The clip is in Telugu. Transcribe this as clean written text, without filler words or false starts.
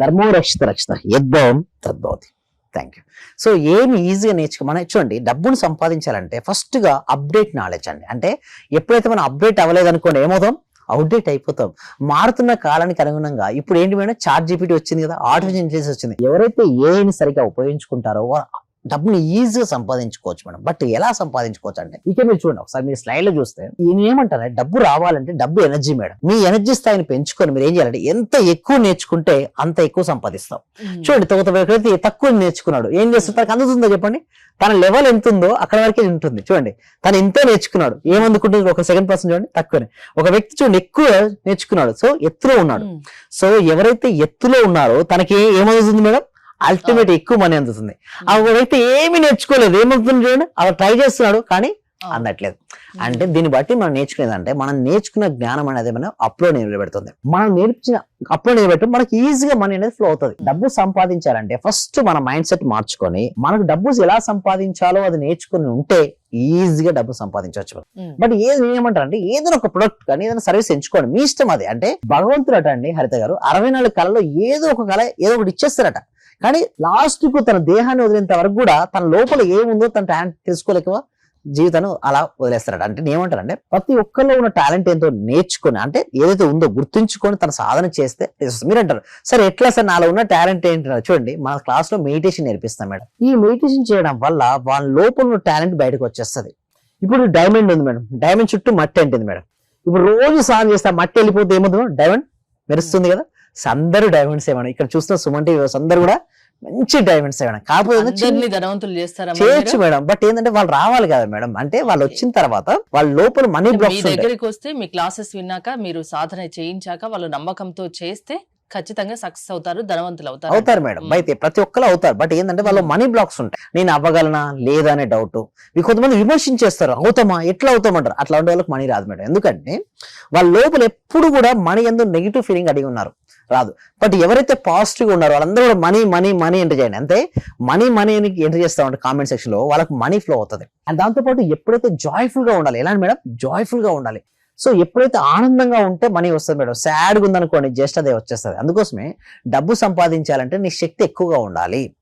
ధర్మో రక్షిత రక్షిత యద్భవం తద్భవతి. Thank you. సో ఏమి ఈజీగా మనం చూడండి, డబ్బును సంపాదించాలంటే ఫస్ట్ గా అప్డేట్ నాలెడ్జ్ అండి. అంటే ఎప్పుడైతే మనం అప్డేట్ అవ్వలేదు అనుకోండి ఏమవుతాం, అవుట్డేట్ అయిపోతాం. మారుతున్న కాలానికి అనుగుణంగా ఇప్పుడు ఏంటి మేడం, చాట్ జీపీటీ వచ్చింది కదా, ఆర్టిఫిషియల్ ఇంటెలిజెన్స్ వచ్చింది. ఎవరైతే ఏఐని సరిగా ఉపయోగించుకుంటారో డబ్బుని ఈజీగా సంపాదించుకోవచ్చు మేడం. బట్ ఎలా సంపాదించుకోవచ్చు అంటే ఇక మీరు చూడండి, ఒకసారి మీరు స్లైడ్ లో చూస్తే ఈయన ఏమంటారు, డబ్బు రావాలంటే డబ్బు ఎనర్జీ మేడం. మీ ఎనర్జీ స్థాయిని పెంచుకొని మీరు ఏం చేయాలంటే ఎంత ఎక్కువ నేర్చుకుంటే అంత ఎక్కువ సంపాదిస్తాం. చూడండి, ఎక్కడైతే తక్కువ నేర్చుకున్నాడు ఏం చేస్తారు, తనకు అందుతుందో చెప్పండి, తన లెవెల్ ఎంత ఉందో అక్కడ వరకే ఉంటుంది. చూడండి, తను ఎంతో నేర్చుకున్నాడు, ఏమందుకుంటుంది ఒక సెకండ్ పర్సన్ చూడండి తక్కువనే. ఒక వ్యక్తి చూడండి ఎక్కువ నేర్చుకున్నాడు, సో ఎత్తులో ఉన్నాడు. సో ఎవరైతే ఎత్తులో ఉన్నారో తనకి ఏమవుతుంది మేడం, అల్టిమేట్ ఎక్కువ మనీ అందుతుంది. ఆ వ్యక్తి ఏమి నేర్చుకోలేదు, ఏమవుతుంది చూడండి, అలా ట్రై చేస్తున్నాడు కానీ అందట్లేదు. అంటే దీన్ని బట్టి మనం నేర్చుకునేదంటే మనం నేర్చుకున్న జ్ఞానం అనేది మనం అప్లో నిలబెడుతుంది. మనం నేర్పించిన అప్లో నిలబెట్టి మనకి ఈజీగా మనీ అనేది ఫ్లో అవుతుంది. డబ్బు సంపాదించాలంటే ఫస్ట్ మన మైండ్ సెట్ మార్చుకొని మనకు డబ్బు ఎలా సంపాదించాలో అది నేర్చుకుని ఉంటే ఈజీగా డబ్బు సంపాదించవచ్చు. బట్ ఏది ఏమంటారు అంటే ఏదైనా ఒక ప్రొడక్ట్ కానీ ఏదైనా సర్వీస్ ఎంచుకోండి, మీ ఇష్టం అది. అంటే భగవంతుడు అట అండి హరిత గారు 64 కళలో ఏదో ఒక కళ ఏదో ఒకటి ఇచ్చేస్తారట. కానీ లాస్ట్ కు తన దేహాన్ని వదిలేంత వరకు కూడా తన లోపల ఏముందో తన టాలెంట్ తెలుసుకోలేక జీవితాన్ని అలా వదిలేస్తారట. అంటే ఏమంటారంటే ప్రతి ఒక్కరిలో ఉన్న టాలెంట్ ఏంటో నేర్చుకొని, అంటే ఏదైతే ఉందో గుర్తుంచుకొని తన సాధన చేస్తే మీరు అంటారు సరే ఎట్లా సార్ నాలో ఉన్న టాలెంట్ ఏంటి, చూడండి మన క్లాస్ లో మెడిటేషన్ నేర్పిస్తాం మేడం. ఈ మెడిటేషన్ చేయడం వల్ల వాళ్ళ లోపల ఉన్న టాలెంట్ బయటకు వచ్చేస్తుంది. ఇప్పుడు డైమండ్ ఉంది మేడం, డైమండ్ చుట్టూ మట్టి అంటుంది మేడం. ఇప్పుడు రోజు సాధన చేస్తే మట్టి వెళ్ళిపోతే ఏమవుతుంది, డైమండ్ మెరుస్తుంది కదా. అందరూ డైమండ్స్ ఏమన్నా ఇక్కడ చూస్తున్న సుమన్ టీవీ అందరూ కూడా మంచి డైమండ్స్ ఏమైనా, కాకపోతే చేయొచ్చు మేడం. బట్ ఏంటంటే వాళ్ళు రావాలి కదా మేడం, అంటే వాళ్ళు వచ్చిన తర్వాత వాళ్ళ లోపల మనీ బ్లాక్స్ దగ్గరికి వస్తే మీ క్లాసెస్ విన్నాక మీరు సాధన చేయించాక వాళ్ళు నమ్మకంతో చేస్తే ఖచ్చితంగా సక్సెస్ అవుతారు, ధనవంతులు అవుతారు మేడం. అయితే ప్రతి ఒక్కరు అవుతారు. బట్ ఏంటంటే వాళ్ళ మనీ బ్లాక్స్ ఉంటాయి, నేను అవ్వగలనా లేదా అనే డౌట్. కొంతమంది విమర్శించేస్తారు, అవుతామా ఎట్లా అవుతామంటారు. అట్లాంటి వాళ్ళకి మనీ రాదు మేడం. ఎందుకంటే వాళ్ళ లోపల ఎప్పుడు కూడా మనీ ఎందుకు నెగిటివ్ ఫీలింగ్ అడిగి ఉన్నారు, రాదు. బట్ ఎవరైతే పాజిటివ్ గా ఉన్నారో వాళ్ళందరూ కూడా మనీ మనీ మనీ ఎంటర్ చేయండి. అంతే మనీ మనీ అని ఎంటర్ చేస్తా ఉంటే కామెంట్ సెక్షన్ లో వాళ్ళకి మనీ ఫ్లో అవుతుంది. అండ్ దాంతో పాటు ఎప్పుడైతే జాయ్ఫుల్ గా ఉండాలి, ఎలా మేడం, జాయ్ఫుల్ గా ఉండాలి. సో ఎప్పుడైతే ఆనందంగా ఉంటే మనీ వస్తుంది మేడం. సాడ్గా ఉందనుకోండి జస్ట్ అదే వచ్చేస్తుంది. అందుకోసమే డబ్బు సంపాదించాలంటే నీ శక్తి ఎక్కువగా ఉండాలి.